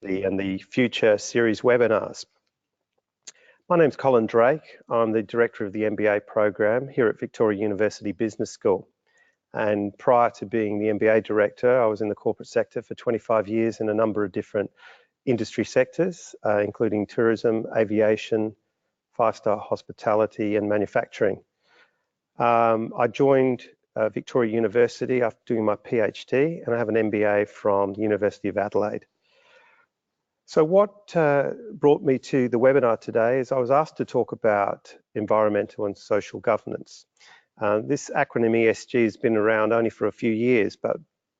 and the Future series webinars. My name's Colin Drake. I'm the Director of the MBA program here at Victoria University Business School. And prior to being the MBA Director, I was in the corporate sector for 25 years in a number of different industry sectors, including tourism, aviation, five-star hospitality and manufacturing. I joined Victoria University after doing my PhD, and I have an MBA from the University of Adelaide. So what brought me to the webinar today is I was asked to talk about environmental and social governance. This acronym ESG has been around only for a few years, but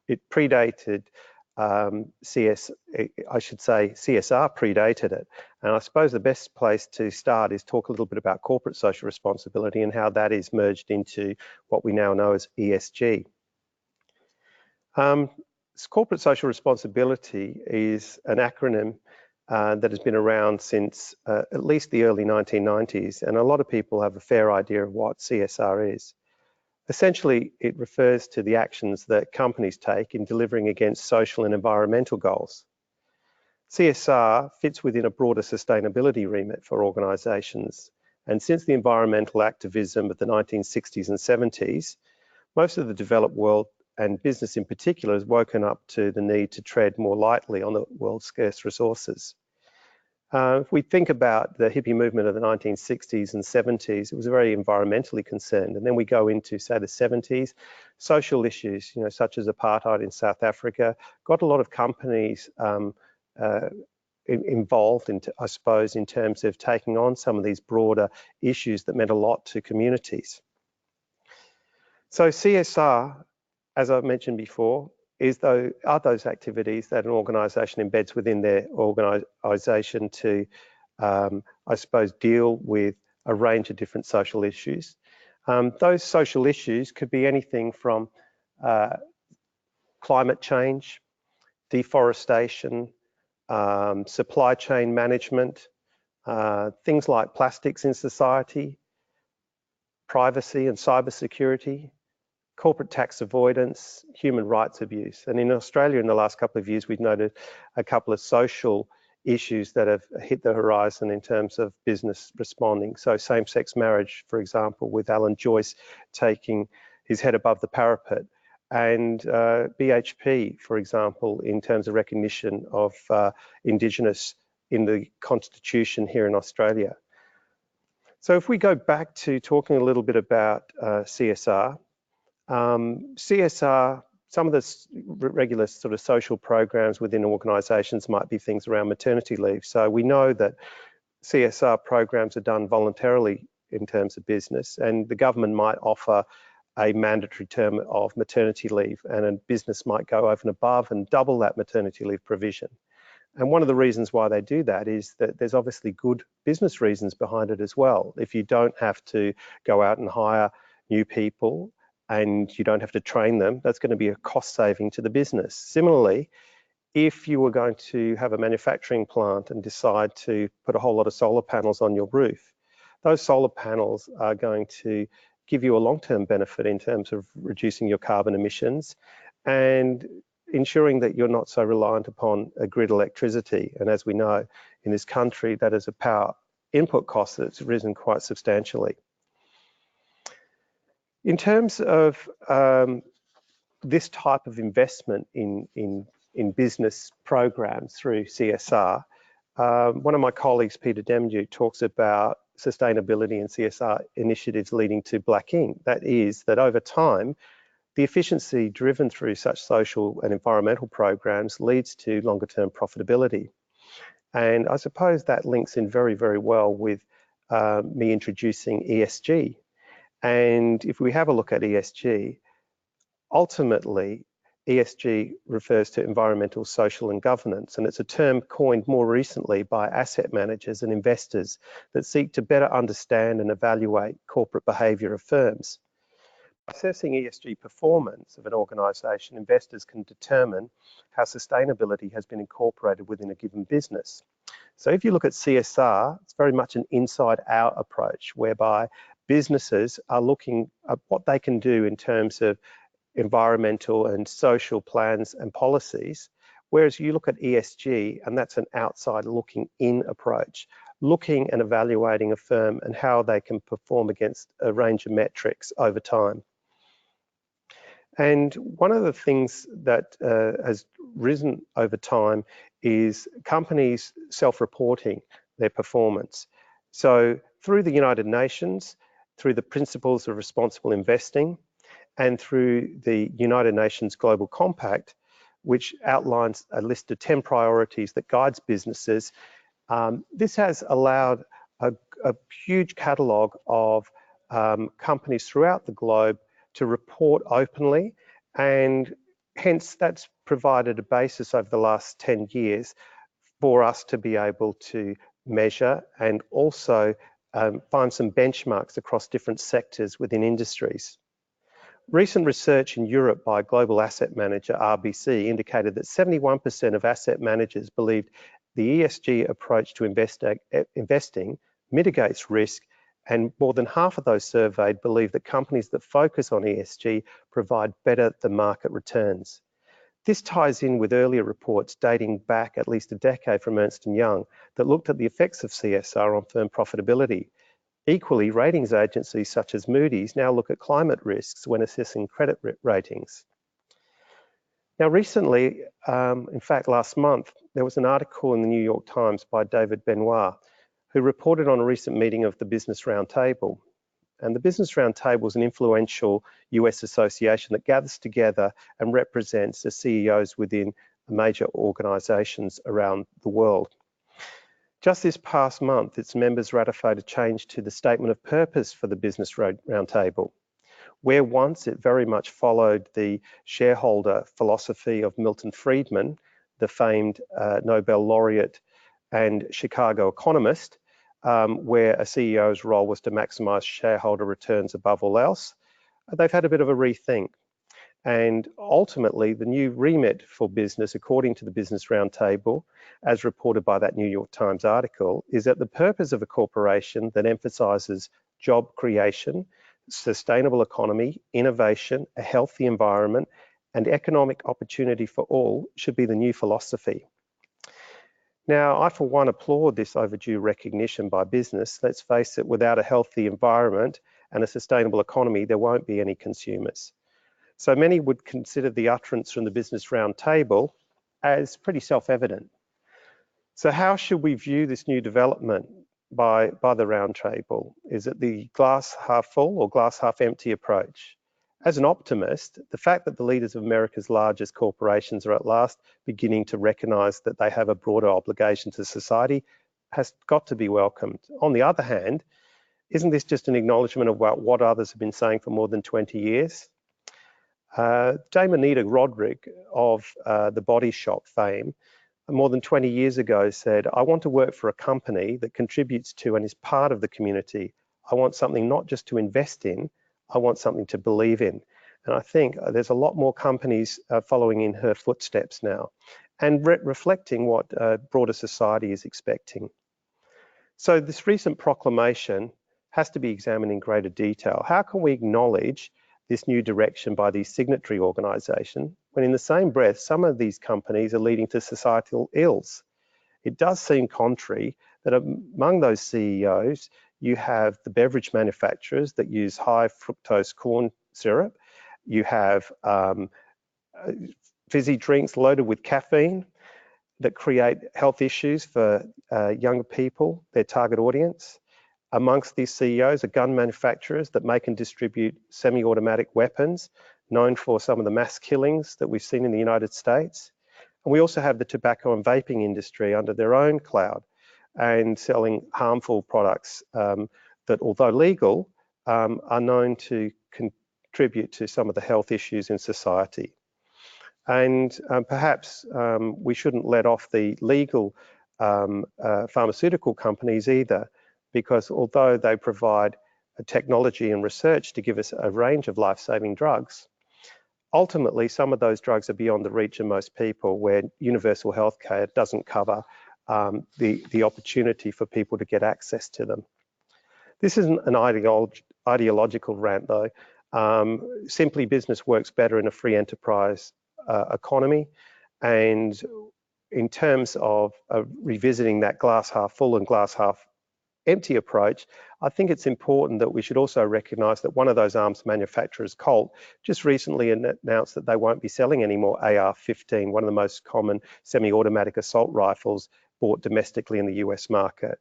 it predated CSR predated it. And I suppose the best place to start is talk a little bit about corporate social responsibility and how that is merged into what we now know as ESG. Corporate social responsibility is an acronym that has been around since at least the early 1990s, and a lot of people have a fair idea of what CSR is. Essentially, it refers to the actions that companies take in delivering against social and environmental goals. CSR fits within a broader sustainability remit for organisations, and since the environmental activism of the 1960s and 70s, most of the developed world and business in particular has woken up to the need to tread more lightly on the world's scarce resources. If we think about the hippie movement of the 1960s and 70s, it was very environmentally concerned. And then we go into, say, the 70s, social issues, such as apartheid in South Africa, got a lot of companies involved, I suppose, in terms of taking on some of these broader issues that meant a lot to communities. So CSR, as I've mentioned before, are those activities that an organisation embeds within their organisation to, I suppose, deal with a range of different social issues. Those social issues could be anything from climate change, deforestation, supply chain management, things like plastics in society, privacy and cybersecurity, corporate tax avoidance, human rights abuse. And in Australia in the last couple of years, we've noted a couple of social issues that have hit the horizon in terms of business responding. So same-sex marriage, for example, with Alan Joyce taking his head above the parapet, and BHP, for example, in terms of recognition of Indigenous in the Constitution here in Australia. So if we go back to talking a little bit about CSR, CSR, some of the regular sort of social programs within organisations might be things around maternity leave. So we know that CSR programs are done voluntarily in terms of business, and the government might offer a mandatory term of maternity leave, and a business might go over and above and double that maternity leave provision. And one of the reasons why they do that is that there's obviously good business reasons behind it as well. If you don't have to go out and hire new people, and you don't have to train them, that's going to be a cost saving to the business. Similarly, if you were going to have a manufacturing plant and decide to put a whole lot of solar panels on your roof, those solar panels are going to give you a long-term benefit in terms of reducing your carbon emissions and ensuring that you're not so reliant upon a grid electricity. And as we know, in this country, that is a power input cost that's risen quite substantially. In terms of this type of investment in business programs through CSR, one of my colleagues, Peter Demju, talks about sustainability and CSR initiatives leading to black ink. That is, that over time, the efficiency driven through such social and environmental programs leads to longer term profitability. And I suppose that links in very, very well with me introducing ESG. And if we have a look at ESG, ultimately, ESG refers to environmental, social and governance, and it's a term coined more recently by asset managers and investors that seek to better understand and evaluate corporate behaviour of firms. By assessing ESG performance of an organisation, investors can determine how sustainability has been incorporated within a given business. So if you look at CSR, it's very much an inside-out approach, whereby businesses are looking at what they can do in terms of environmental and social plans and policies Whereas you look at ESG, and that's an outside looking in approach, looking and evaluating a firm and how they can perform against a range of metrics over time. And one of the things that has risen over time is companies self-reporting their performance. So through the United Nations, through the principles of responsible investing, and through the United Nations Global Compact, which outlines a list of 10 priorities that guides businesses, this has allowed a huge catalogue of companies throughout the globe to report openly, and hence that's provided a basis over the last 10 years for us to be able to measure and also find some benchmarks across different sectors within industries. Recent research in Europe by global asset manager RBC indicated that 71% of asset managers believed the ESG approach to investing mitigates risk, and more than half of those surveyed believe that companies that focus on ESG provide better than market returns. This ties in with earlier reports dating back at least a decade from Ernst & Young that looked at the effects of CSR on firm profitability. Equally, ratings agencies such as Moody's now look at climate risks when assessing credit ratings. Now recently, in fact last month, there was an article in the New York Times by David Benoit, who reported on a recent meeting of the Business Roundtable. And the Business Roundtable is an influential US association that gathers together and represents the CEOs within major organizations around the world. Just this past month, its members ratified a change to the statement of purpose for the Business Roundtable, where once it very much followed the shareholder philosophy of Milton Friedman, the famed Nobel laureate and Chicago economist, where a CEO's role was to maximize shareholder returns above all else. They've had a bit of a rethink. And ultimately, the new remit for business, according to the Business Roundtable, as reported by that New York Times article, is that the purpose of a corporation that emphasizes job creation, sustainable economy, innovation, a healthy environment, and economic opportunity for all should be the new philosophy. Now, I for one applaud this overdue recognition by business. Let's face it, without a healthy environment and a sustainable economy, there won't be any consumers. So many would consider the utterance from the Business Roundtable as pretty self-evident. So how should we view this new development by the Roundtable? Is it the glass half full or glass half empty approach? As an optimist, the fact that the leaders of America's largest corporations are at last beginning to recognize that they have a broader obligation to society has got to be welcomed. On the other hand, isn't this just an acknowledgement of what others have been saying for more than 20 years? Dame Anita Roderick of the Body Shop fame, more than 20 years ago said, "I want to work for a company that contributes to and is part of the community. I want something not just to invest in, I want something to believe in." And I think there's a lot more companies following in her footsteps now and reflecting what broader society is expecting. So this recent proclamation has to be examined in greater detail. How can we acknowledge this new direction by these signatory organisations when in the same breath some of these companies are leading to societal ills? It does seem contrary that among those CEOs you have the beverage manufacturers that use high fructose corn syrup, you have fizzy drinks loaded with caffeine that create health issues for younger people, their target audience. Amongst these CEOs are gun manufacturers that make and distribute semi-automatic weapons, known for some of the mass killings that we've seen in the United States. And we also have the tobacco and vaping industry under their own cloud and selling harmful products that, although legal, are known to contribute to some of the health issues in society. And perhaps we shouldn't let off the legal pharmaceutical companies either, because although they provide technology and research to give us a range of life-saving drugs, ultimately some of those drugs are beyond the reach of most people, where universal healthcare doesn't cover the opportunity for people to get access to them. This isn't an ideological rant though. Simply business works better in a free enterprise economy, And in terms of revisiting that glass half full and glass half empty approach, I think it's important that we should also recognise that one of those arms manufacturers, Colt, just recently announced that they won't be selling any more AR-15, one of the most common semi-automatic assault rifles bought domestically in the US market.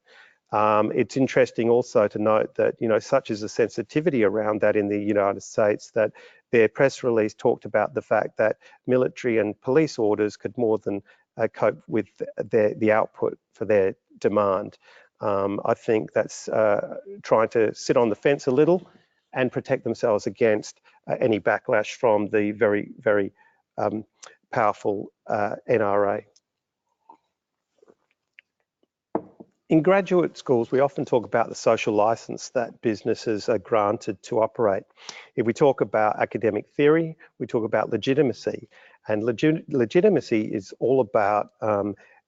It's interesting also to note that, such is the sensitivity around that in the United States, that their press release talked about the fact that military and police orders could more than cope with the output for their demand. I think that's trying to sit on the fence a little and protect themselves against any backlash from the very, very powerful NRA. In graduate schools, we often talk about the social license that businesses are granted to operate. If we talk about academic theory, we talk about legitimacy. And legitimacy is all about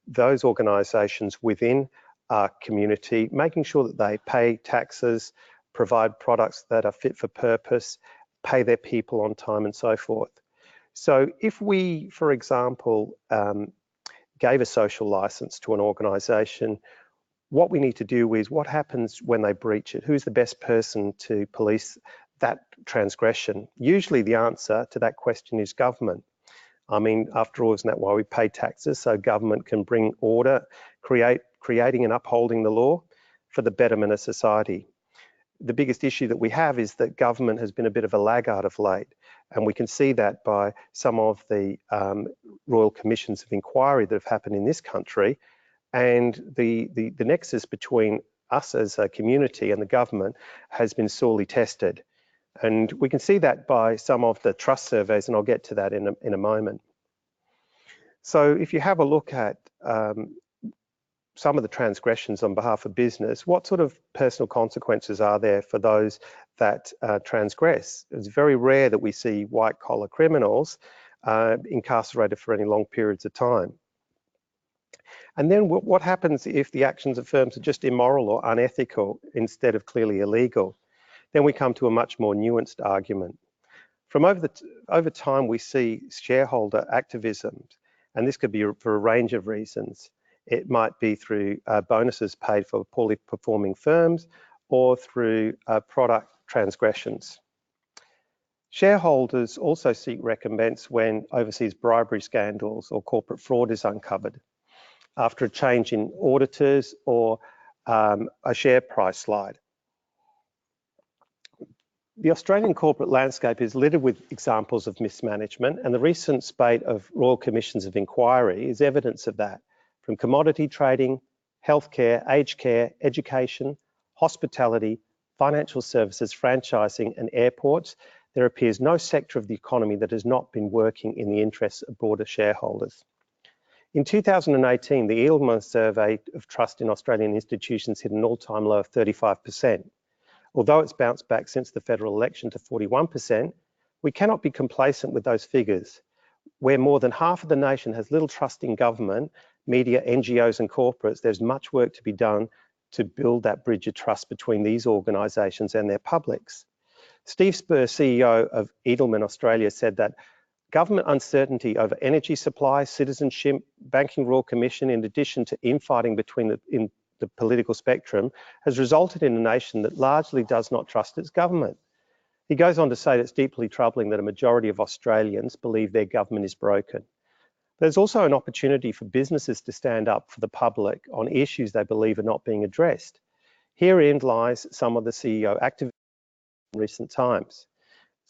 those organisations within our community, making sure that they pay taxes, provide products that are fit for purpose, pay their people on time and so forth. So if we, for example, gave a social license to an organisation, what we need to do is what happens when they breach it? Who's the best person to police that transgression? Usually the answer to that question is government. I mean, after all, isn't that why we pay taxes? So government can bring order, creating and upholding the law for the betterment of society. The biggest issue that we have is that government has been a bit of a laggard of late. And we can see that by some of the royal commissions of inquiry that have happened in this country. And the nexus between us as a community and the government has been sorely tested. And we can see that by some of the trust surveys, and I'll get to that in a moment. So if you have a look at some of the transgressions on behalf of business, what sort of personal consequences are there for those that transgress? It's very rare that we see white-collar criminals incarcerated for any long periods of time. And then what happens if the actions of firms are just immoral or unethical instead of clearly illegal? Then we come to a much more nuanced argument. From over time, we see shareholder activism, and this could be for a range of reasons. It might be through bonuses paid for poorly performing firms or through product transgressions. Shareholders also seek recompense when overseas bribery scandals or corporate fraud is uncovered, after a change in auditors or a share price slide. The Australian corporate landscape is littered with examples of mismanagement, and the recent spate of Royal Commissions of Inquiry is evidence of that. From commodity trading, healthcare, aged care, education, hospitality, financial services, franchising and airports, there appears no sector of the economy that has not been working in the interests of broader shareholders. In 2018, the Edelman survey of trust in Australian institutions hit an all-time low of 35%. Although it's bounced back since the federal election to 41%, we cannot be complacent with those figures. Where more than half of the nation has little trust in government, media, NGOs and corporates, there's much work to be done to build that bridge of trust between these organisations and their publics. Steve Spur, CEO of Edelman Australia, said that government uncertainty over energy supply, citizenship, banking royal commission, in addition to infighting in the political spectrum, has resulted in a nation that largely does not trust its government. He goes on to say that it's deeply troubling that a majority of Australians believe their government is broken. There's also an opportunity for businesses to stand up for the public on issues they believe are not being addressed. Herein lies some of the CEO activism in recent times.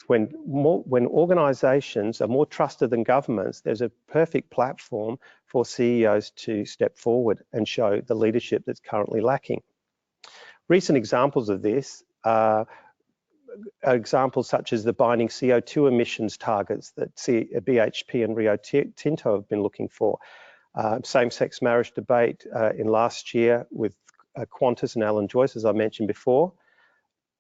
When organisations are more trusted than governments, there's a perfect platform for CEOs to step forward and show the leadership that's currently lacking. Recent examples of this are examples such as the binding CO2 emissions targets that BHP and Rio Tinto have been looking for. Same-sex marriage debate in last year with Qantas and Alan Joyce, as I mentioned before.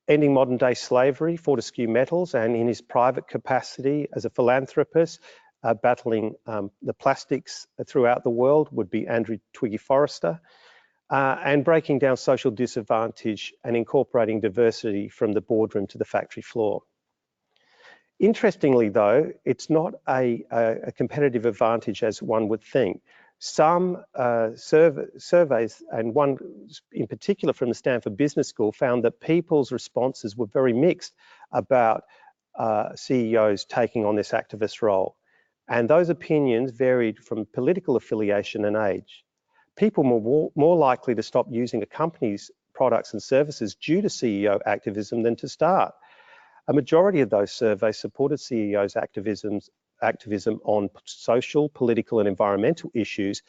Ending modern day slavery, Fortescue Metals, and in his private capacity as a philanthropist, battling the plastics throughout the world would be Andrew Twiggy Forrester, and breaking down social disadvantage and incorporating diversity from the boardroom to the factory floor. Interestingly, though, it's not a competitive advantage as one would think. Some surveys, and one in particular from the Stanford Business School, found that people's responses were very mixed about CEOs taking on this activist role. And those opinions varied from political affiliation and age. People were more likely to stop using a company's products and services due to CEO activism than to start. A majority of those surveys supported CEOs' activism on social, political, and environmental issues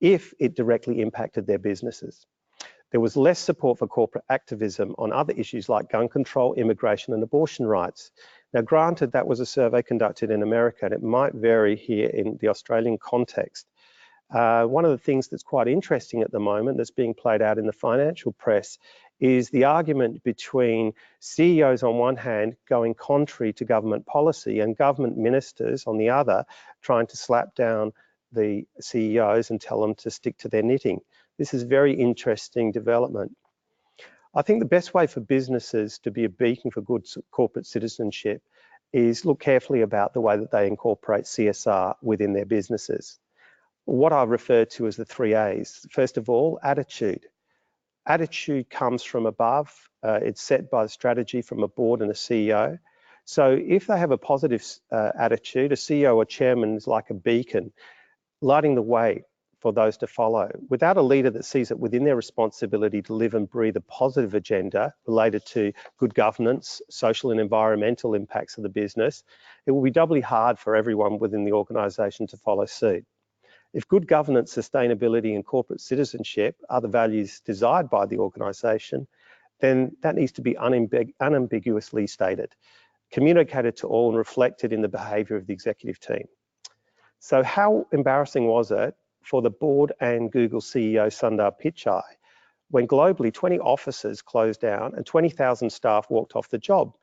if it directly impacted their businesses. There was less support for corporate activism on other issues like gun control, immigration, and abortion rights. Now, granted, that was a survey conducted in America, and it might vary here in the Australian context. One of the things that's quite interesting at the moment that's being played out in the financial press is the argument between CEOs on one hand going contrary to government policy and government ministers on the other trying to slap down the CEOs and tell them to stick to their knitting. This is a very interesting development. I think the best way for businesses to be a beacon for good corporate citizenship is look carefully about the way that they incorporate CSR within their businesses. What I refer to as the 3 A's. First of all, attitude. Attitude comes from above. It's set by the strategy from a board and a CEO. So if they have a positive attitude, a CEO or chairman is like a beacon, lighting the way for those to follow. Without a leader that sees it within their responsibility to live and breathe a positive agenda related to good governance, social and environmental impacts of the business, it will be doubly hard for everyone within the organisation to follow suit. If good governance, sustainability and corporate citizenship are the values desired by the organisation, then that needs to be unambiguously stated, communicated to all and reflected in the behaviour of the executive team. So how embarrassing was it for the board and Google CEO Sundar Pichai when globally 20 offices closed down and 20,000 staff walked off the job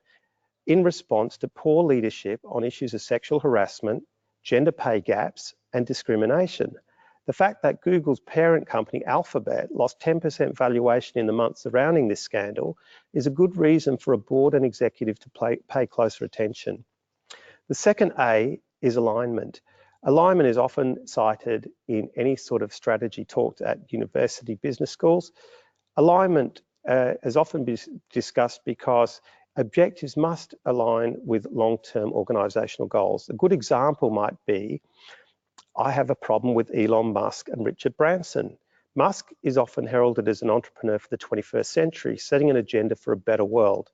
in response to poor leadership on issues of sexual harassment, gender pay gaps, and discrimination? The fact that Google's parent company, Alphabet, lost 10% valuation in the months surrounding this scandal is a good reason for a board and executive to pay closer attention. The second A is alignment. Alignment is often cited in any sort of strategy talked at university business schools. Alignment has often been discussed because objectives must align with long-term organisational goals. A good example might be, I have a problem with Elon Musk and Richard Branson. Musk is often heralded as an entrepreneur for the 21st century, setting an agenda for a better world.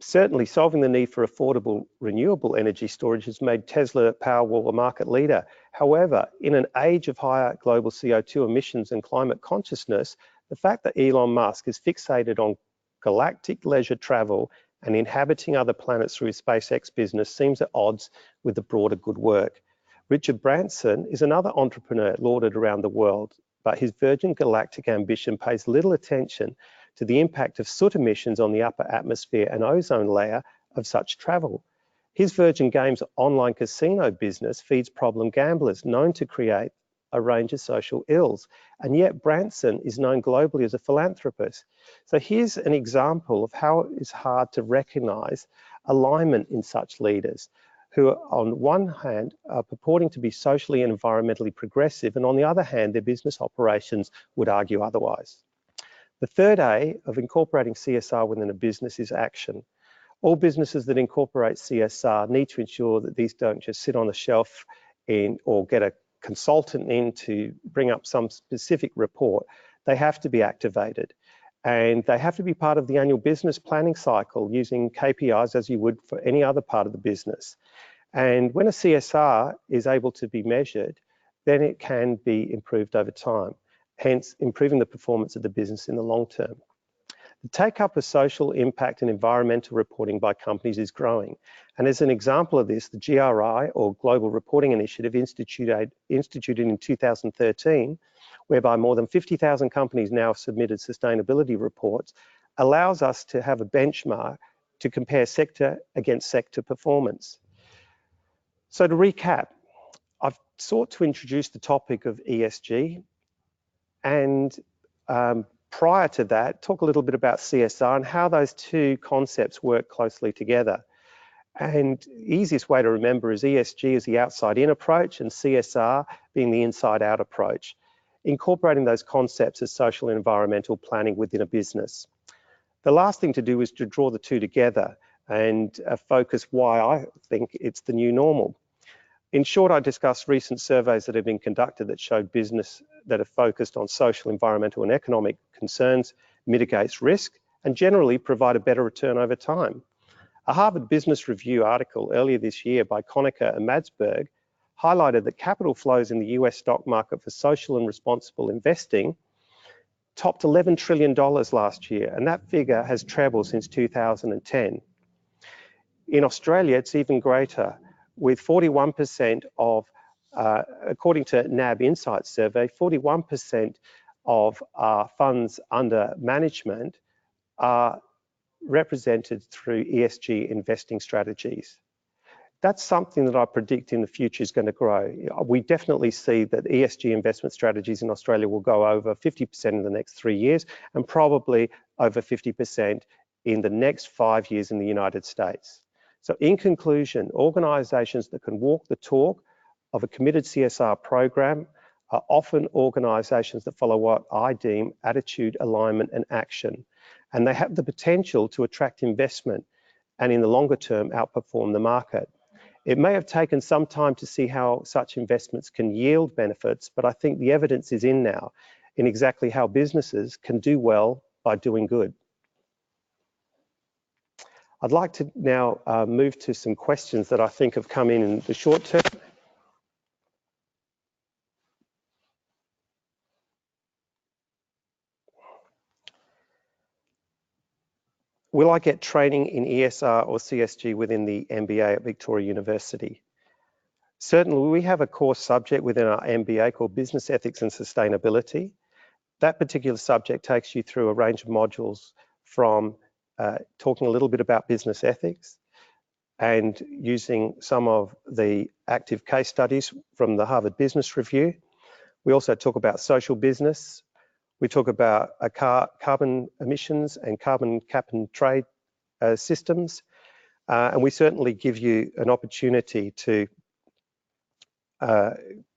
Certainly, solving the need for affordable renewable energy storage has made Tesla Powerwall a market leader. However, in an age of higher global CO2 emissions and climate consciousness, the fact that Elon Musk is fixated on galactic leisure travel and inhabiting other planets through his SpaceX business seems at odds with the broader good work. Richard Branson is another entrepreneur lauded around the world, but his Virgin Galactic ambition pays little attention to the impact of soot emissions on the upper atmosphere and ozone layer of such travel. His Virgin Games online casino business feeds problem gamblers, known to create a range of social ills, and yet Branson is known globally as a philanthropist. So here's an example of how it is hard to recognise alignment in such leaders who on one hand are purporting to be socially and environmentally progressive, and on the other hand, their business operations would argue otherwise. The third A of incorporating CSR within a business is action. All businesses that incorporate CSR need to ensure that these don't just sit on a shelf or get a consultant in to bring up some specific report. They have to be activated, and they have to be part of the annual business planning cycle using KPIs as you would for any other part of the business. And when a CSR is able to be measured, then it can be improved over time, hence improving the performance of the business in the long term. The take-up of social impact and environmental reporting by companies is growing. And as an example of this, the GRI, or Global Reporting Initiative, instituted in 2013, whereby more than 50,000 companies now have submitted sustainability reports, allows us to have a benchmark to compare sector against sector performance. So to recap, I've sought to introduce the topic of ESG and prior to that, talk a little bit about CSR and how those two concepts work closely together. And the easiest way to remember is ESG is the outside-in approach and CSR being the inside-out approach, incorporating those concepts as social and environmental planning within a business. The last thing to do is to draw the two together and focus why I think it's the new normal. In short, I discussed recent surveys that have been conducted that showed business that are focused on social, environmental and economic concerns mitigates risk and generally provide a better return over time. A Harvard Business Review article earlier this year by Conacher and Madsberg highlighted that capital flows in the US stock market for social and responsible investing topped $11 trillion last year, and that figure has trebled since 2010. In Australia, it's even greater, with 41% of, according to NAB Insights survey, 41% of funds under management are represented through ESG investing strategies. That's something that I predict in the future is going to grow. We definitely see that ESG investment strategies in Australia will go over 50% in the next 3 years and probably over 50% in the next 5 years in the United States. So in conclusion, organisations that can walk the talk of a committed CSR program are often organisations that follow what I deem attitude, alignment and action. And they have the potential to attract investment and in the longer term outperform the market. It may have taken some time to see how such investments can yield benefits, but I think the evidence is in now in exactly how businesses can do well by doing good. I'd like to now move to some questions that I think have come in the short term. Will I get training in ESR or CSG within the MBA at Victoria University? Certainly, we have a core subject within our MBA called Business Ethics and Sustainability. That particular subject takes you through a range of modules from talking a little bit about business ethics and using some of the active case studies from the Harvard Business Review. We also talk about social business. We talk about carbon emissions and carbon cap and trade systems. And we certainly give you an opportunity to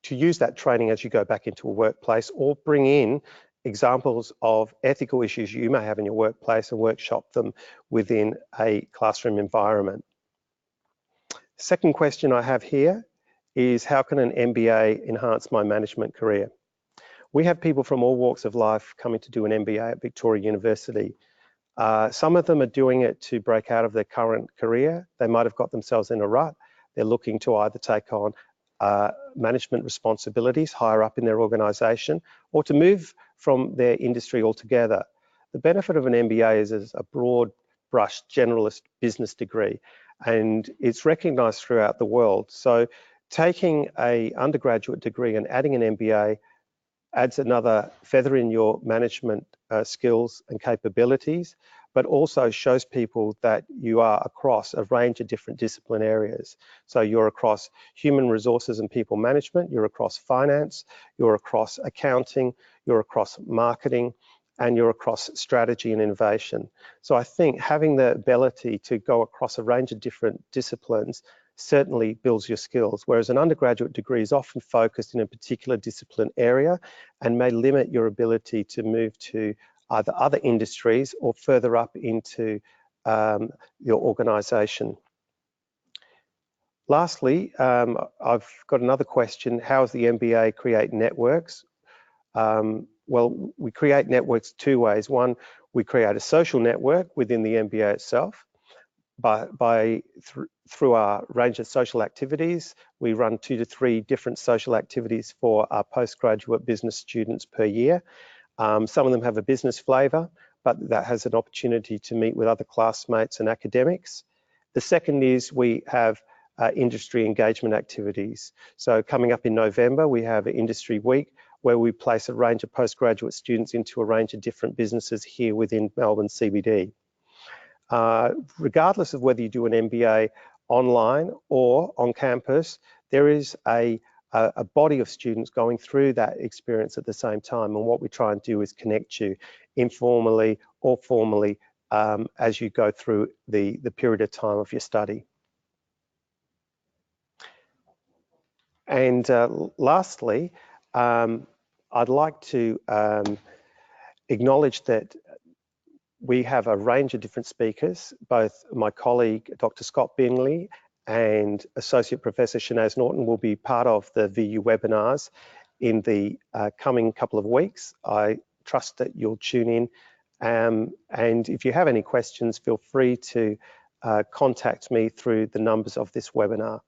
use that training as you go back into a workplace or bring in examples of ethical issues you may have in your workplace and workshop them within a classroom environment. Second question I have here is, how can an MBA enhance my management career? We have people from all walks of life coming to do an MBA at Victoria University. Some of them are doing it to break out of their current career. They might have got themselves in a rut. They're looking to either take on management responsibilities higher up in their organisation or to move from their industry altogether. The benefit of an MBA is a broad brush generalist business degree, and it's recognised throughout the world. So taking an undergraduate degree and adding an MBA adds another feather in your management skills and capabilities, but also shows people that you are across a range of different discipline areas. So you're across human resources and people management, you're across finance, you're across accounting, you're across marketing, and you're across strategy and innovation. So I think having the ability to go across a range of different disciplines certainly builds your skills, whereas an undergraduate degree is often focused in a particular discipline area and may limit your ability to move to either other industries or further up into your organisation. Lastly, I've got another question. How does the MBA create networks? Well, we create networks two ways. One, we create a social network within the MBA itself. Through our range of social activities. We run 2 to 3 different social activities for our postgraduate business students per year. Some of them have a business flavour, but that has an opportunity to meet with other classmates and academics. The second is we have industry engagement activities. So coming up in November, we have an industry week where we place a range of postgraduate students into a range of different businesses here within Melbourne CBD. Regardless of whether you do an MBA online or on campus, there is a a body of students going through that experience at the same time. And what we try and do is connect you informally or formally as you go through the period of time of your study. And lastly, I'd like to acknowledge that we have a range of different speakers. Both my colleague, Dr. Scott Bingley, and Associate Professor Shanaz Norton will be part of the VU webinars in the coming couple of weeks. I trust that you'll tune in. And if you have any questions, feel free to contact me through the numbers of this webinar.